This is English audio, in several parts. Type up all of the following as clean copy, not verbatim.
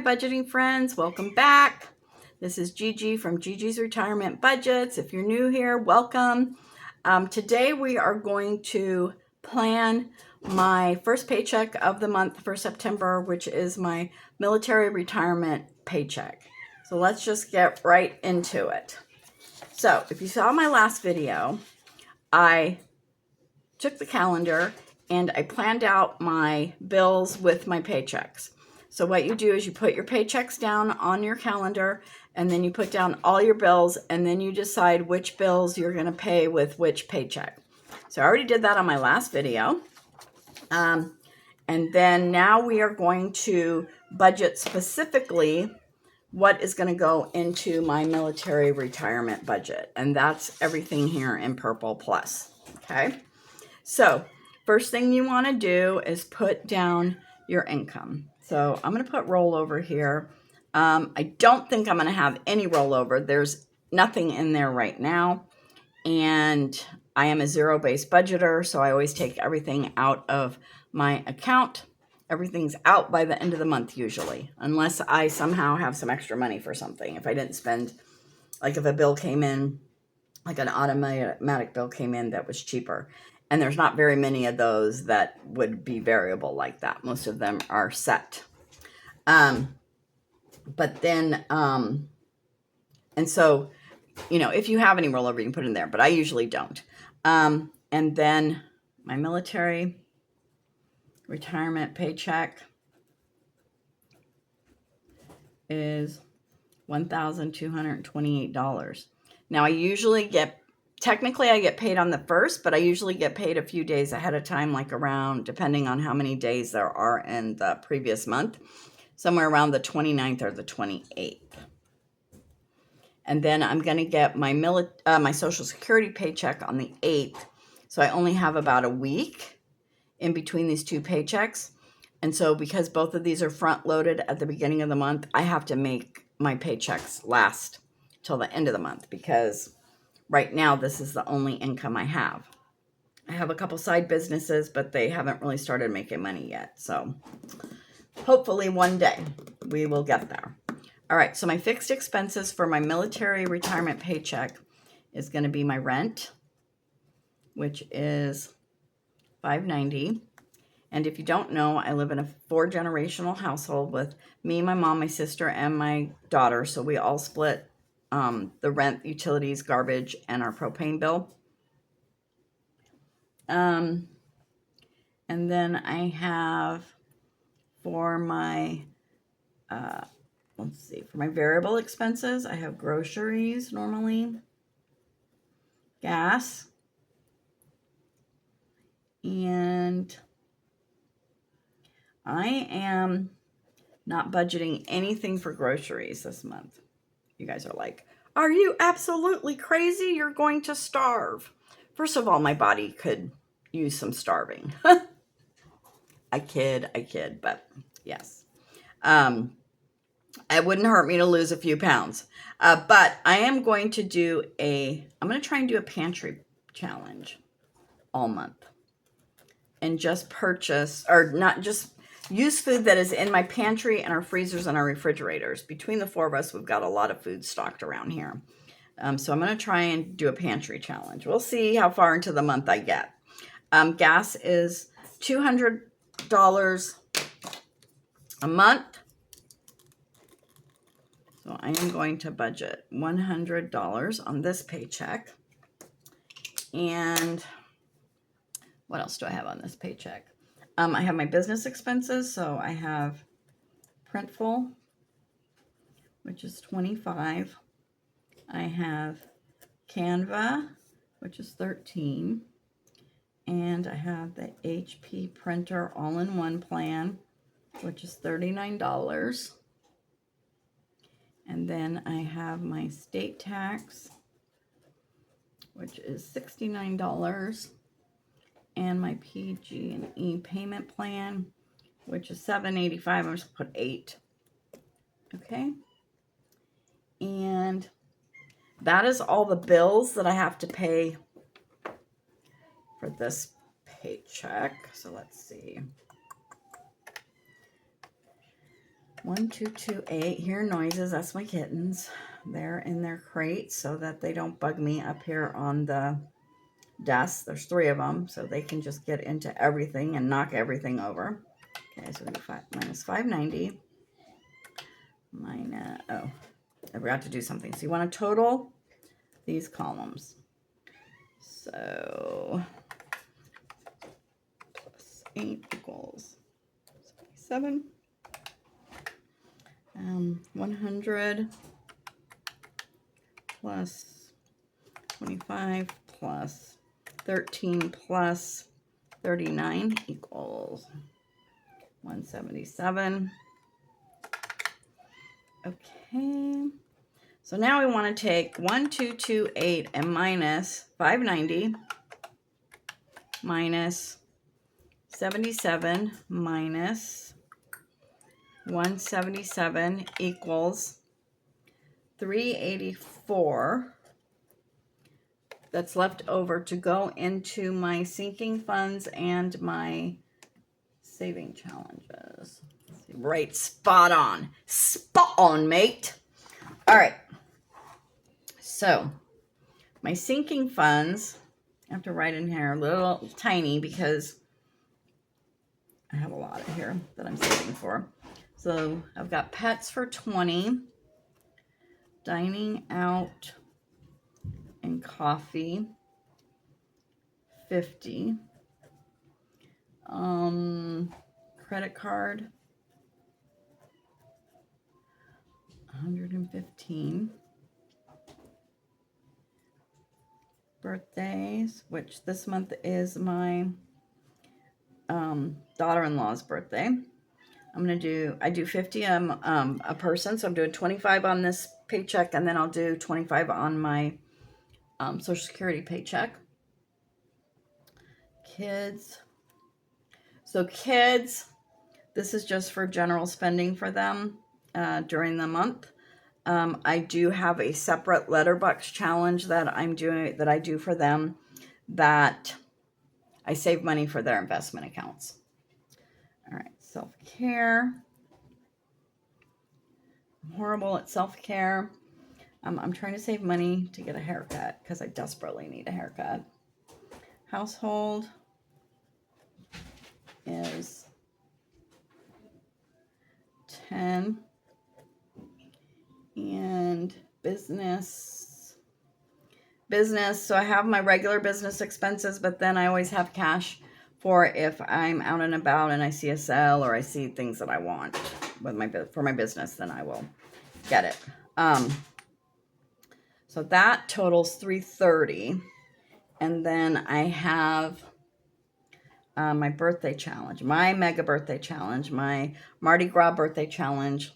budgeting friends. Welcome back. This is Gigi from Gigi's Retirement Budgets. If you're new here, welcome. Today we are going to plan my first paycheck of the month for September, which is my military retirement paycheck. So let's just get right into it. So if you saw my last video, I took the calendar and I planned out my bills with my paychecks. So what you do is you put your paychecks down on your calendar, and then you put down all your bills, and then you decide which bills you're going to pay with which paycheck. So I already did that on my last video. And then now we are going to budget specifically what is going to go into my military retirement budget. And that's everything here in Purple Plus. Okay. So first thing you want to do is put down your income. So I'm going to put rollover here. I don't think I'm going to have any rollover. There's nothing in there right now. And I am a zero-based budgeter, so I always take everything out of my account. Everything's out by the end of the month usually, unless I somehow have some extra money for something. If I didn't spend, like if a bill came in, like an automatic bill came in that was cheaper. And there's not very many of those that would be variable like that. Most of them are set. But then, and so, you know, if you have any rollover, you can put it in there, but I usually don't. And then my military retirement paycheck is $1,228. Now I usually technically I get paid on the 1st, but I usually get paid a few days ahead of time, like around, depending on how many days there are in the previous month, somewhere around the 29th or the 28th. And then I'm going to get my my Social Security paycheck on the 8th. So I only have about a week in between these two paychecks. And so because both of these are front loaded at the beginning of the month, I have to make my paychecks last till the end of the month, because right now this is the only income I have. I have a couple side businesses, but they haven't really started making money yet. So hopefully one day we will get there. All right, so my fixed expenses for my military retirement paycheck is going to be my rent, which is $590. And if you don't know, I live in a 4-generational household with me, my mom, my sister, and my daughter. So we all split the rent, utilities, garbage, and our propane bill. And then I have for my, let's see, for my variable expenses, I have groceries normally, gas, and I am not budgeting anything for groceries this month. You guys are like, are you absolutely crazy? You're going to starve. First of all, my body could use some starving. I kid, but yes. It wouldn't hurt me to lose a few pounds. But I am going to do I'm going to try and do a pantry challenge all month. And just purchase, or not just use food that is in my pantry and our freezers and our refrigerators. Between the 4 of us, we've got a lot of food stocked around here. So I'm going to try and do a pantry challenge. We'll see how far into the month I get. Gas is $200 a month. So I am going to budget $100 on this paycheck. And what else do I have on this paycheck? I have my business expenses. So I have Printful, which is $25. I have Canva, which is $13. And I have the HP printer all-in-one plan, which is $39. And then I have my state tax, which is $69. And my PG&E payment plan, which is $785. I'm just going to put 8. Okay. And that is all the bills that I have to pay for this paycheck. So let's see. 1228. Hear noises. That's my kittens. They're in their crates so that they don't bug me up here on the desk. There's 3 of them, so they can just get into everything and knock everything over. Okay, so we do minus 590. Minus, oh, I forgot to do something. So you want to total these columns. So plus 8 equals 77. 100 plus 25 plus 13 plus 39 equals 177. Okay. So now we want to take 1228 and minus 590 minus 77 minus 177 equals 384. That's left over to go into my sinking funds and my saving challenges. Right, spot on, mate. All right. So my sinking funds, I have to write in here a little tiny because I have a lot of here that I'm saving for. So I've got pets for 20, dining out and coffee 50, credit card 115, birthdays, which this month is my daughter-in-law's birthday. I do 50 a person, so I'm doing 25 on this paycheck, and then I'll do 25 on my Social Security paycheck. Kids. So kids, this is just for general spending for them during the month. I do have a separate letterbox challenge that I do for them, that I save money for their investment accounts. All right, self-care. I'm horrible at self-care. I'm trying to save money to get a haircut because I desperately need a haircut. Household is 10. And business. So I have my regular business expenses, but then I always have cash for if I'm out and about and I see a sale or I see things that I want for my business, then I will get it. So that totals 330. And then I have my birthday challenge, my mega birthday challenge, my Mardi Gras birthday challenge.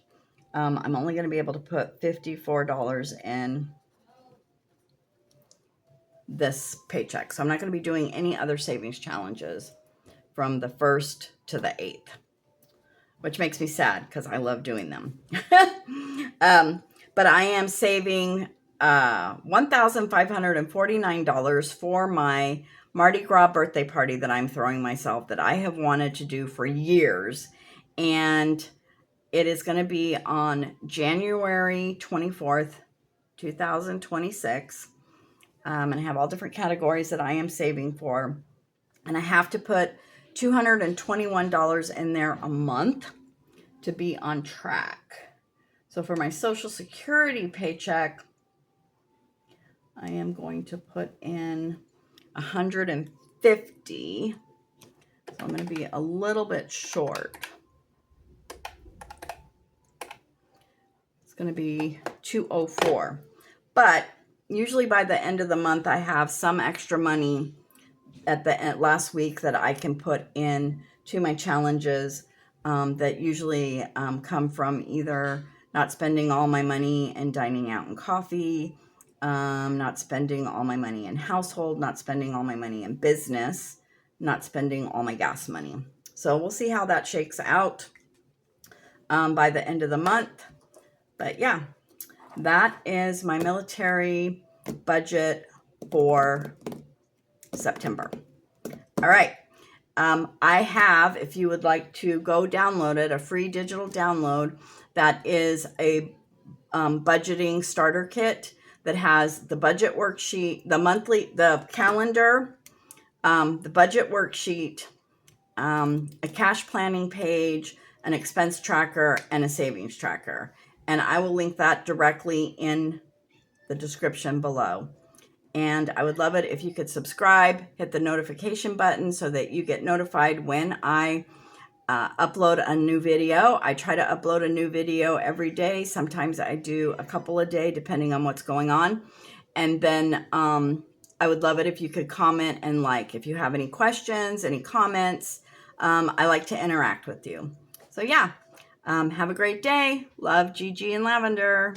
I'm only going to be able to put $54 in this paycheck. So I'm not going to be doing any other savings challenges from the 1st to the 8th, which makes me sad because I love doing them. But I am saving $1,549 for my Mardi Gras birthday party that I'm throwing myself, that I have wanted to do for years. And it is going to be on January 24th, 2026. And I have all different categories that I am saving for. And I have to put $221 in there a month to be on track. So for my Social Security paycheck, I am going to put in $150. So I'm going to be a little bit short. Going to be $204, but usually by the end of the month I have some extra money at the last week that I can put in to my challenges that usually come from either not spending all my money in dining out and coffee, not spending all my money in household, not spending all my money in business, not spending all my gas money. So we'll see how that shakes out by the end of the month. But yeah, that is my military budget for September. All right. I have, if you would like to go download it, a free digital download that is a budgeting starter kit that has the budget worksheet, the calendar, the budget worksheet, a cash planning page, an expense tracker, and a savings tracker. And I will link that directly in the description below. And I would love it if you could subscribe, hit the notification button so that you get notified when I upload a new video. I try to upload a new video every day. Sometimes I do a couple a day, depending on what's going on. And then I would love it if you could comment and like. If you have any questions, any comments, I like to interact with you. So yeah, have a great day. Love, Gigi and Lavender.